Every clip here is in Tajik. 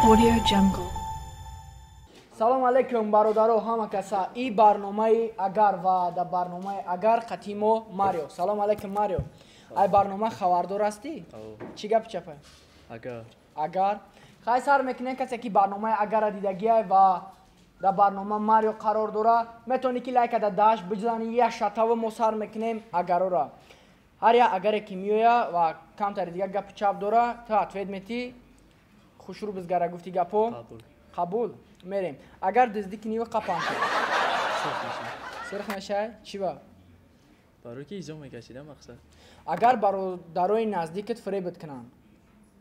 Audio Jungle. салом алейкум бародаро ҳама каса. И барномаи агар ва да барномаи агар қатимо Марио. Салом алейкум Марио. Ай барнома хабардор ҳастӣ? Чӣ гап чапа? Агар. Хай сар мекунем касе ки барномаи агара дидагиай ва да барнома Марио қарор дора, метавонӣ ки лайка да даш биҷзани я шатава мо сар мекунем агарора. Ҳар я агаре ки меоя ва камтари дига гапи чап дора, ту ответ метӣ. Хушрӯ бизгара гуфти гапо? Қабул. Мерем. Агар диздики нива қапан шад. Сирх мешай? Чӣ ба? барои ки изо мегашида мақсад. Агар бародарои наздикат фребит кунанд.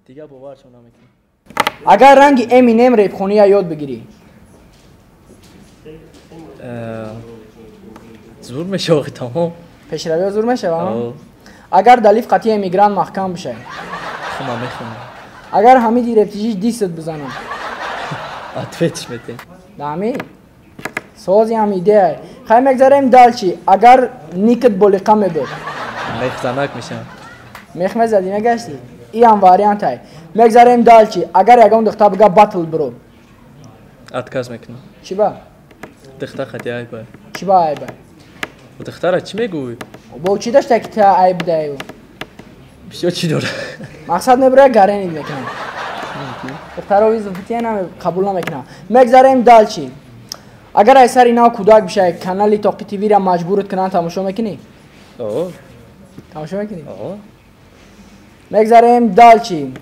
Дига боваршон намекунам. Агар ранги Eminem репхония ёд бигирӣ. зур мешавад тамом. Пешравиё зур мешавад? Агар далиф қатъи эмигрант маҳкам бишай. Хунам мехунам. Агар ҳамиди рептижиш дистат бизанам. ответиш метем. Дами? Сози ҳамидеай. Хай мегзарем далчи. Агар никат болиқа мебуд. мехзанак мешам. Мех мезади мегашти? Иам вариантай. Мегзарем далчи. Агар ягон духта бига батл бро. отказ мекунам. Чӣ ба? духтар хати айба. Чӣ ба айба? духтара чӣ мегӯй? Бо чӣ дашта ки та айб даи? бисёр чӣ дора. мақсад мебура гаренид мекунам. духтарови зуфтия қабул намекунам. Мегзарем далчи. Агар ай сари нав кӯдак бишай, канали Тоқи ТВ-ра маҷбурат кунанд тамошо мекунӣ? Тамошо мекунӣ? Мегзарем далчи.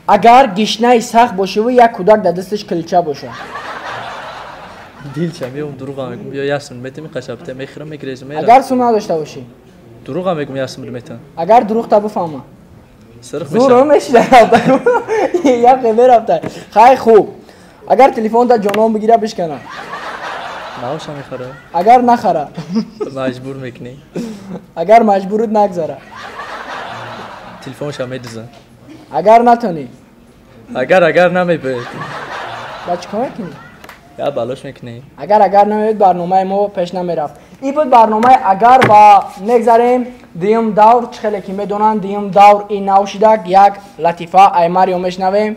Агар гишнаи сахт бошиву як кӯдак дар дасташ килча боша. дилча меум дурӯға мегум ё ясм метем қашабта мехирам мегирезм мера. Агар сум надошта бошӣ. дурӯға мегум ясм метем. Агар дурӯғта бифаҳма. сирх зуро мешам. мешида. Як мерафта. Хай хуб. Агар телефонда ҷонон бигира бишкана. наоша мехара. Агар нахара. маҷбур мекунӣ. Агар маҷбурут нагзара. телефонша медузам. Агар натонӣ. агар намебед. ба чӣ кор мекунӣ? я балош мекунӣ. агар намеёд барномаи мо пеш намерафт. И буд барномаи агар ва мегзарем дуюм давр. Чӣ хеле ки медонанд дуюм давр и навшидак як латифа ай Марио мешнавем.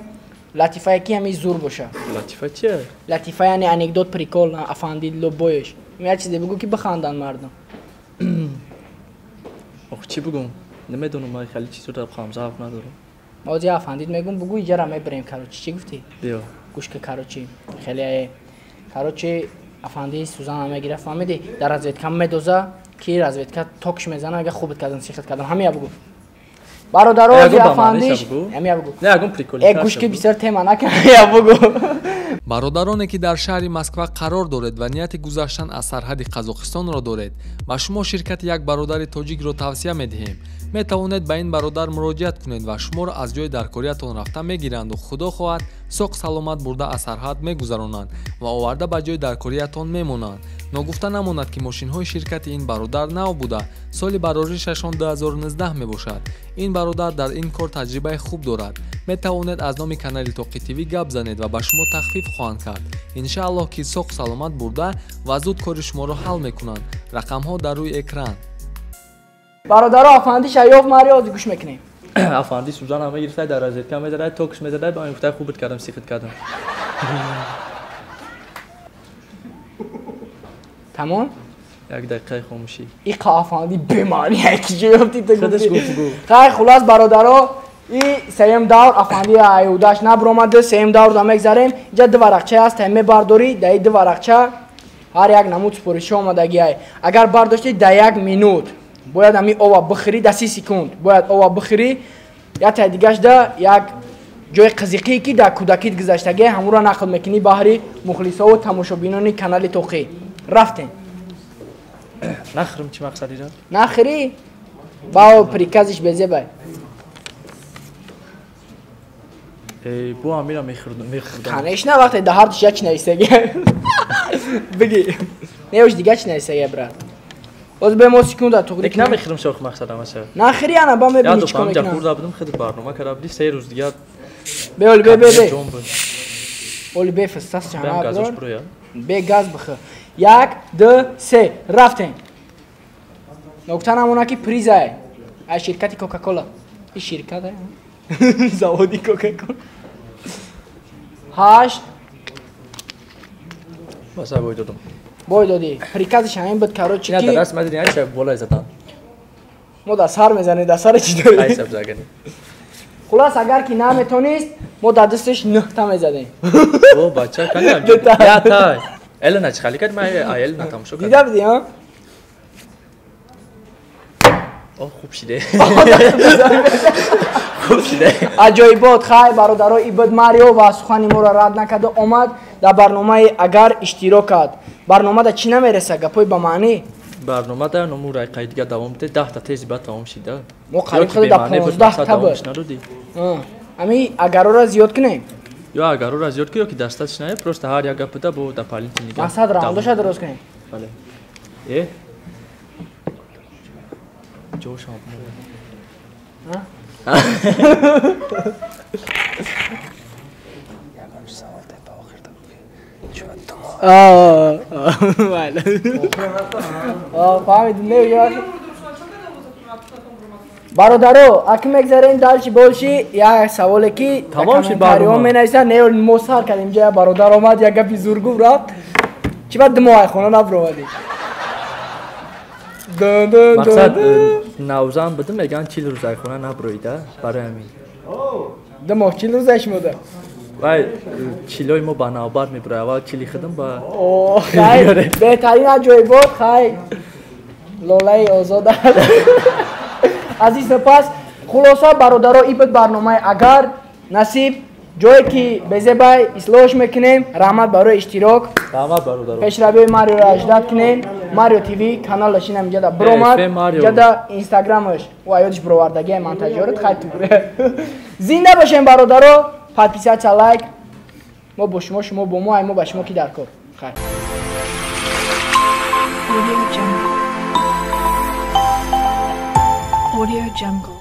Латифае ки ҳами зур боша. латифа чия? Латифа яъне анекдот прикол афандид лобоеш. Як чизе бигӯ ки биханданд мардум. ох чӣ бигум? намедонам ман хеле чизро бихоҳам завқ надорам. мози афандид мегум бигӯ иҷара мебарем карочи. Чӣ гуфтӣ? биё. гӯшка карочи. хеле карочи афанди сузана мегира фаҳмидӣ. дар разведка медоза ки разведка токш мезана ага хубат кардан сихат кардан. ҳамия бигӯ. бародарози афандиш ҳамия бигӯ. не ягон приколи. гӯшки бисёр тема накун. ҳамия бигӯ. бародароне ки дар шаҳри Москва қарор доред ва нияти гузаштан аз сарҳади Қазоқистонро доред, ба шумо ширкати як бародари тоҷикро тавсия медиҳем. метавонед ба ин бародар муроҷиат кунед ва шуморо аз ҷои даркориятон рафта мегиранду худо хоҳад соқ саломат бурда аз сарҳад мегузаронанд ва оварда ба ҷои даркориятон мемонанд. ногуфта намонад ки мошинҳои ширкати ин бародар нав буда соли бароришашон 2019 мебошад. ин бародар дар ин кор таҷрибаи хуб дорад. метавонед аз номи канали Тоқи ТВ гап занед ва ба шумо тахфиф хоҳанд кард. иншааллоҳ ки соқ саломат бурда ва зуд кори шуморо ҳал мекунанд. рақамҳо дар рӯи экран. бародаро афанди шаёф мариози гӯш мекунем. афанди сузан ҳама гирифта дар разведка медарад токш медарад ба гуфта хубат кардам сихат кардам. тамом. як дақиқаи хомӯшӣ. и афанди бемаъния ки ҷоёфти ту худаш гуфтугӯ. хай хулас бародаро и сеюм давр афанди аюдаш набромаде сеюм давр да мегзарем. иҷа ду варақча аст тай мебардорӣ да и ду варақча ҳар як намуд супориша омадагиай. агар бардошти да 1 минут бояд ами ова бихӯрӣ да 30 секунд бояд ова бихӯрӣ. як тай дигаш да як ҷои қазиқӣ ки дар кӯдакит гузаштаги ҳамуро нақл мекунӣ баҳри мухлисову тамошобинони канали Тоқи. рафтем. нахӯрам чӣ мақсадира? нахӯрӣ? бао приказиш безебай. бо амира мехӯрдам. конечно вақте да ҳар чия чи нависаги. биги. неош дига чи нависаги брат. боз бе мо секунда туғри. лек намехӯрам шох мақсадам аша. нахӯрӣ ана ба мебини чӣ кор мекунам. мекунам. ҷабурда будам хеле барнома карда будӣ 3 рӯз дига. бе оли бе. оли бе фистас чана газош буро я. бе газ бихӯ. 1 2 3 рафтем. нукта намона ки призай ай ширкати кока-кола. ин ширкат заводи кока-кола 8 Баса бой додам. бой додӣ приказиш ҳамин буд короче Я ки даст мадини айша болай задам. мо дар сар мезанӣ дар сари чӣ дорӣ Айша загани. хулас агар ки наметонист мо дар дасташ нӯҳта мезадем О бача калям. Я тай. Элена чи халикат ма Элена тамошо кар. дида будӣ ҳа О хуб шиде. Хуб шиде. аҷоибот хай бародаро ибад марио ва сухани моро рад накарда омад дар барномаи агар иштирок кард барномада чӣ намереса гапои ба маънӣ Барномада ному райқаи дига давом те 10 та тези ба тамом шида. мо қариб худа дар 15 та буд ҳами агароро зиёд кунем Ё агаро зиёд ки ё ки дасташ не просто ҳар як гап буда бо да палинти нига. мақсад раундоша дуруст кунем Бале. Ҷошам. бародаро аки мегзарем дальчи больше як саволе ки Тамом шуд комментариҳо барнома. менависад не мо сар кардем ҷоя бародар омад як гапи зур гуфт рафт чӣ баъд димоғи хона набуромадӣ Мақсад навзан будем меган 40 рӯзаи хона наброида барои ҳамин. димоғ 40 рӯзаш мода Вай чилои мо ба навбат мебурад. Аввал чили хидам ба хай беҳтарин аҷоибот хай лолаи озода азиз сипас хулоса бародаро ин буд барномаи агар насиб ҷое ки безебай ислоҳш мекунем раҳмат барои иштирок Раҳмат бародаро. пешравии мариоро аждат кунем марио тв каналаш инам ҷада биромад ҷада инстаграмаш ӯ аёдиш бировардагия монтажёрат хай тугре зинда бошем бародаро подписатсия лайк мо бо шумо шумо бо мо ай мо ба шумо ки дар кор хай Audio Jungle.